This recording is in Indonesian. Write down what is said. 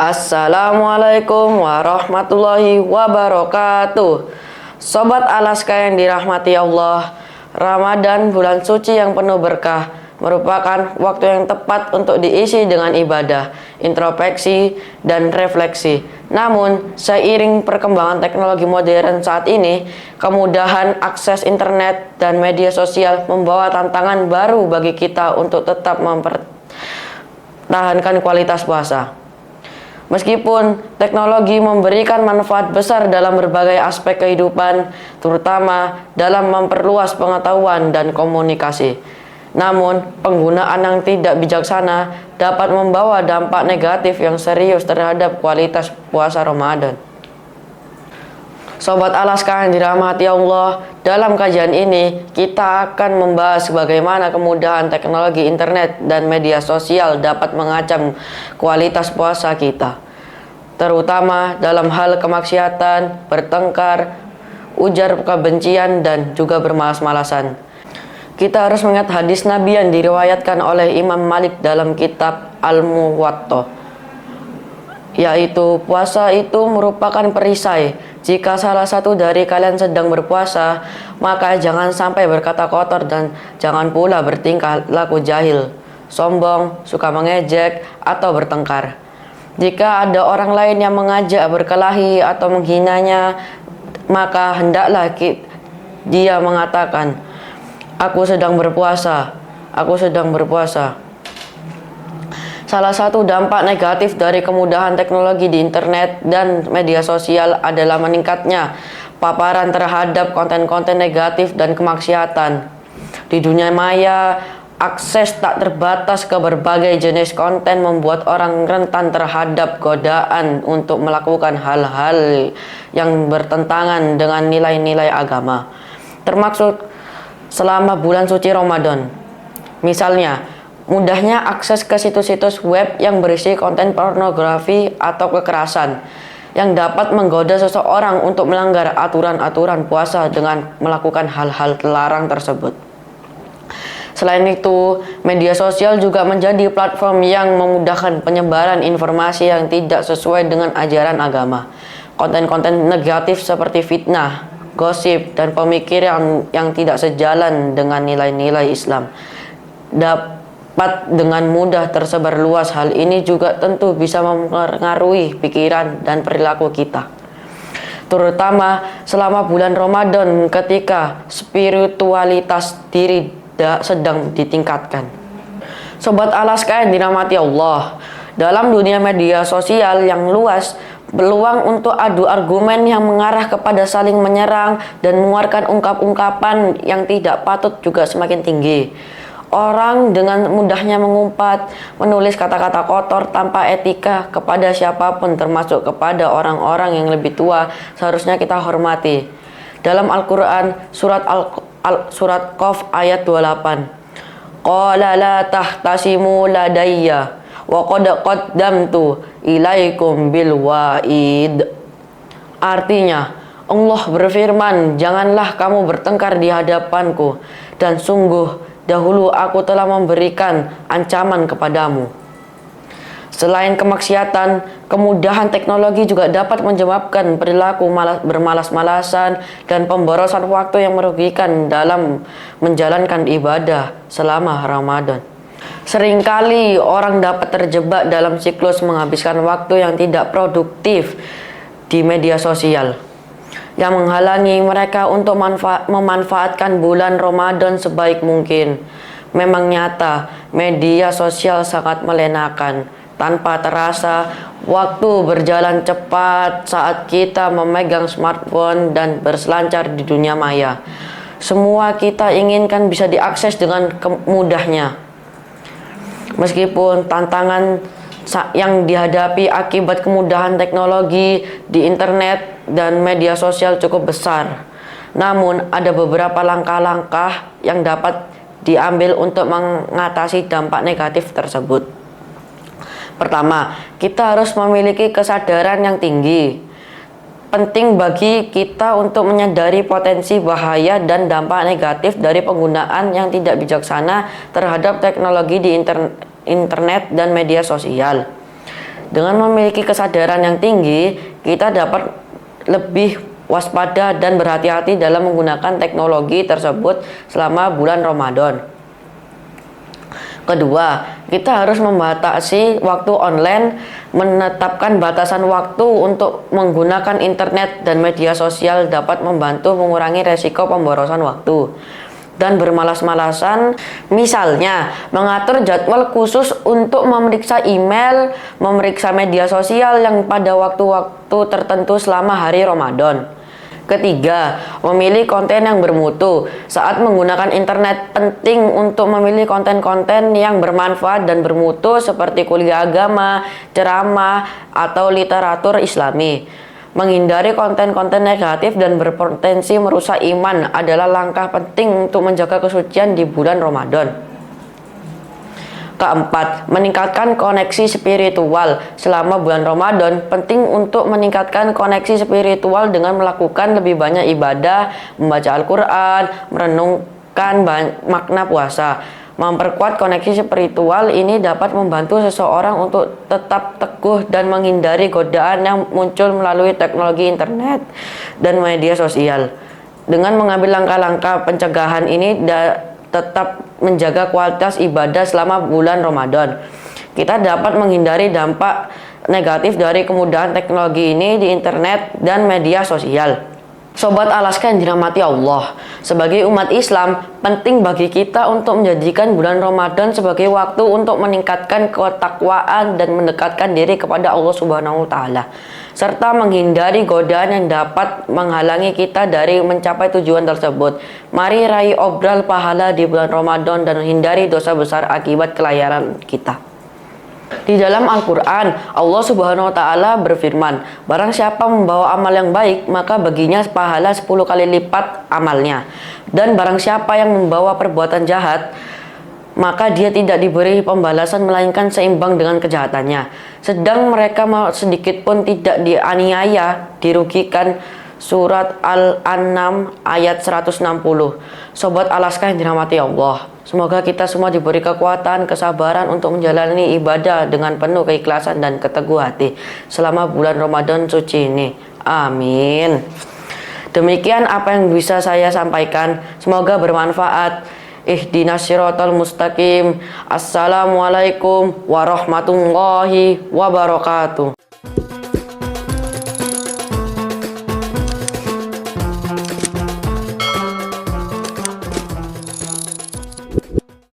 Assalamualaikum warahmatullahi wabarakatuh. Sobat Alaska yang dirahmati Allah, Ramadan, bulan suci yang penuh berkah, merupakan waktu yang tepat untuk diisi dengan ibadah, introspeksi, dan refleksi. Namun, seiring perkembangan teknologi modern saat ini, kemudahan akses internet dan media sosial membawa tantangan baru bagi kita untuk tetap mempertahankan kualitas puasa. Meskipun teknologi memberikan manfaat besar dalam berbagai aspek kehidupan, terutama dalam memperluas pengetahuan dan komunikasi, namun penggunaan yang tidak bijaksana dapat membawa dampak negatif yang serius terhadap kualitas puasa Ramadan. Sobat Alaska yang dirahmati Allah, dalam kajian ini kita akan membahas bagaimana kemudahan teknologi internet dan media sosial dapat mengancam kualitas puasa kita, terutama dalam hal kemaksiatan, bertengkar, ujar kebencian, dan juga bermalas-malasan. Kita harus mengingat hadis Nabi yang diriwayatkan oleh Imam Malik dalam kitab Al-Muwatta, yaitu puasa itu merupakan perisai. Jika salah satu dari kalian sedang berpuasa, maka jangan sampai berkata kotor dan jangan pula bertingkah laku jahil, sombong, suka mengejek, atau bertengkar. Jika ada orang lain yang mengajak berkelahi atau menghinanya, maka hendaklah dia mengatakan, "Aku sedang berpuasa, aku sedang berpuasa." Salah satu dampak negatif dari kemudahan teknologi di internet dan media sosial adalah meningkatnya paparan terhadap konten-konten negatif dan kemaksiatan. Di dunia maya, akses tak terbatas ke berbagai jenis konten membuat orang rentan terhadap godaan untuk melakukan hal-hal yang bertentangan dengan nilai-nilai agama, termasuk selama bulan suci Ramadan. Misalnya, mudahnya akses ke situs-situs web yang berisi konten pornografi atau kekerasan yang dapat menggoda seseorang untuk melanggar aturan-aturan puasa dengan melakukan hal-hal terlarang tersebut. Selain itu, media sosial juga menjadi platform yang memudahkan penyebaran informasi yang tidak sesuai dengan ajaran agama. Konten-konten negatif seperti fitnah, gosip, dan pemikiran yang tidak sejalan dengan nilai-nilai Islam dapat dengan mudah tersebar luas. Hal ini juga tentu bisa mempengaruhi pikiran dan perilaku kita, terutama selama bulan Ramadan ketika spiritualitas diri sedang ditingkatkan. Sobat Alaska yang dirahmati Allah, dalam dunia media sosial yang luas, peluang untuk adu argumen yang mengarah kepada saling menyerang dan mengeluarkan ungkap-ungkapan yang tidak patut juga semakin tinggi. Orang dengan mudahnya mengumpat, menulis kata-kata kotor tanpa etika kepada siapapun, termasuk kepada orang-orang yang lebih tua, seharusnya kita hormati. Dalam Al-Quran, surat Qaf ayat 28, "Qala la tahtasimu ladayya wa qad qaddamtu ilaikum bil wa'id." Artinya, Allah berfirman, "Janganlah kamu bertengkar di hadapanku, dan sungguh dahulu aku telah memberikan ancaman kepadamu." Selain kemaksiatan, kemudahan teknologi juga dapat menyebabkan perilaku bermalas-malasan dan pemborosan waktu yang merugikan dalam menjalankan ibadah selama Ramadan. Seringkali orang dapat terjebak dalam siklus menghabiskan waktu yang tidak produktif di media sosial, yang menghalangi mereka untuk memanfaatkan bulan Ramadan sebaik mungkin. Memang nyata, media sosial sangat melenakan. Tanpa terasa, waktu berjalan cepat saat kita memegang smartphone dan berselancar di dunia maya. Semua kita inginkan bisa diakses dengan mudahnya. Meskipun tantangan yang dihadapi akibat kemudahan teknologi di internet dan media sosial cukup besar, namun ada beberapa langkah-langkah yang dapat diambil untuk mengatasi dampak negatif tersebut. Pertama, kita harus memiliki kesadaran yang tinggi. Penting bagi kita untuk menyadari potensi bahaya dan dampak negatif dari penggunaan yang tidak bijaksana terhadap teknologi di internet dan media sosial. Dengan memiliki kesadaran yang tinggi, kita dapat lebih waspada dan berhati-hati dalam menggunakan teknologi tersebut selama bulan Ramadan. Kedua, kita harus membatasi waktu online, menetapkan batasan waktu untuk menggunakan internet dan media sosial dapat membantu mengurangi resiko pemborosan waktu dan bermalas-malasan, misalnya mengatur jadwal khusus untuk memeriksa email, memeriksa media sosial yang pada waktu-waktu tertentu selama hari Ramadan. Ketiga, memilih konten yang bermutu. Saat menggunakan internet, penting untuk memilih konten-konten yang bermanfaat dan bermutu seperti kuliah agama, ceramah, atau literatur Islami. Menghindari konten-konten negatif dan berpotensi merusak iman adalah langkah penting untuk menjaga kesucian di bulan Ramadan. Keempat, meningkatkan koneksi spiritual. Selama bulan Ramadan, penting untuk meningkatkan koneksi spiritual dengan melakukan lebih banyak ibadah, membaca Al-Quran, merenungkan makna puasa. Memperkuat koneksi spiritual ini dapat membantu seseorang untuk tetap teguh dan menghindari godaan yang muncul melalui teknologi internet dan media sosial. Dengan mengambil langkah-langkah pencegahan ini tetap menjaga kualitas ibadah selama bulan Ramadan, kita dapat menghindari dampak negatif dari kemudahan teknologi ini di internet dan media sosial. Sobat Alaska yang dirahmati Allah, sebagai umat Islam, penting bagi kita untuk menjadikan bulan Ramadan sebagai waktu untuk meningkatkan ketakwaan dan mendekatkan diri kepada Allah Subhanahu wa Ta'ala, serta menghindari godaan yang dapat menghalangi kita dari mencapai tujuan tersebut. Mari raih obral pahala di bulan Ramadan dan hindari dosa besar akibat kelayaran kita. Di dalam Al-Quran, Allah Subhanahu wa Ta'ala berfirman, barang siapa membawa amal yang baik, maka baginya pahala 10 kali lipat amalnya. Dan barang siapa yang membawa perbuatan jahat, maka dia tidak diberi pembalasan melainkan seimbang dengan kejahatannya. Sedang mereka sedikit pun tidak dianiaya, dirugikan. Surat Al-An'am ayat 160. Sobat Alaska yang dirahmati Allah, semoga kita semua diberi kekuatan, kesabaran untuk menjalani ibadah dengan penuh keikhlasan dan keteguh hati selama bulan Ramadan suci ini. Amin. Demikian apa yang bisa saya sampaikan. Semoga bermanfaat. Ihdinas siratal mustaqim. Assalamualaikum warahmatullahi wabarakatuh.